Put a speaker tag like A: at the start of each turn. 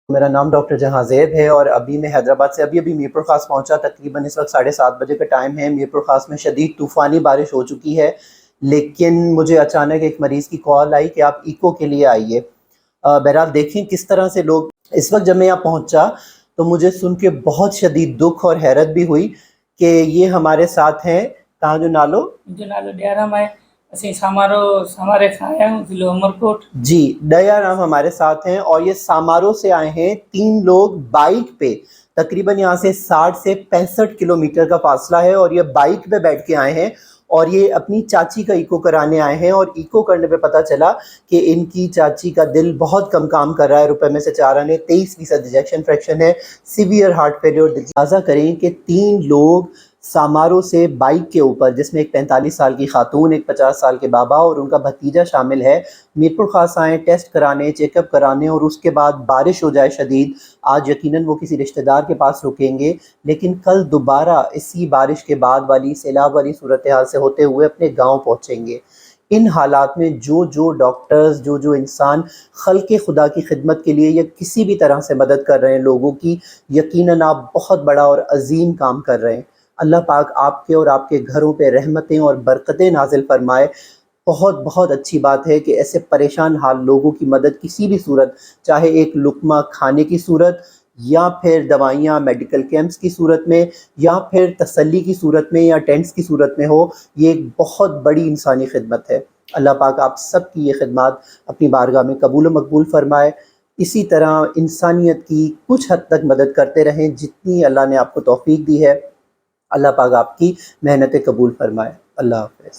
A: میرا نام ڈاکٹر جہاں زیب ہے اور ابھی میں حیدرآباد سے ابھی میر پور خاص پہنچا. تقریباً اس وقت 7:30 بجے کا ٹائم ہے. میر پور خاص میں شدید طوفانی بارش ہو چکی ہے، لیکن مجھے اچانک ایک مریض کی کال آئی کہ آپ ایکو کے لیے آئیے. بہرحال دیکھیں کس طرح سے لوگ، اس وقت جب میں یہاں پہنچا تو مجھے سن کے بہت شدید دکھ اور حیرت بھی ہوئی کہ یہ ہمارے ساتھ ہیں. تاں جو نالو
B: ڈیارام ہے، اسی سامارے سے آیا ہوں، ضلع عمرکوٹ.
A: جی، ڈیا رام ہمارے ساتھ ہیں اور یہ سامارو سے آئے ہیں. 3 لوگ بائک پہ، تقریباً یہاں سے 60 سے 65 کلومیٹر کا فاصلہ ہے اور یہ بائک پہ بیٹھ کے آئے ہیں اور یہ اپنی چاچی کا ایکو کرانے آئے ہیں. اور ایکو کرنے پہ پتہ چلا کہ ان کی چاچی کا دل بہت کم کام کر رہا ہے. روپے میں سے 4 آنے، 23% ایجیکشن فریکشن ہے، سیویئر ہارٹ فیلئر. اور اندازہ کریں کہ 3 لوگ سامارو سے بائک کے اوپر، جس میں ایک 45 سال کی خاتون، ایک 50 سال کے بابا اور ان کا بھتیجا شامل ہے، میر پور خاص آئیں ٹیسٹ کرانے، چیک اپ کرانے. اور اس کے بعد بارش ہو جائے شدید. آج یقیناً وہ کسی رشتہ دار کے پاس رکیں گے، لیکن کل دوبارہ اسی بارش کے بعد والی سیلاب والی صورتحال سے ہوتے ہوئے اپنے گاؤں پہنچیں گے. ان حالات میں جو ڈاکٹرز، جو انسان خلق خدا کی خدمت کے لیے یا کسی بھی طرح سے مدد کر رہے ہیں لوگوں کی، یقیناً آپ بہت بڑا اور عظیم کام کر رہے ہیں. اللہ پاک آپ کے اور آپ کے گھروں پہ رحمتیں اور برکتیں نازل فرمائے. بہت بہت اچھی بات ہے کہ ایسے پریشان حال لوگوں کی مدد کسی بھی صورت، چاہے ایک لقمہ کھانے کی صورت، یا پھر دوائیاں میڈیکل کیمپس کی صورت میں، یا پھر تسلی کی صورت میں، یا ٹینٹس کی صورت میں ہو، یہ ایک بہت بڑی انسانی خدمت ہے. اللہ پاک آپ سب کی یہ خدمات اپنی بارگاہ میں قبول و مقبول فرمائے. اسی طرح انسانیت کی کچھ حد تک مدد کرتے رہیں جتنی اللہ نے آپ کو توفیق دی ہے. اللہ پاک آپ کی محنتیں قبول فرمائے. اللہ حافظ.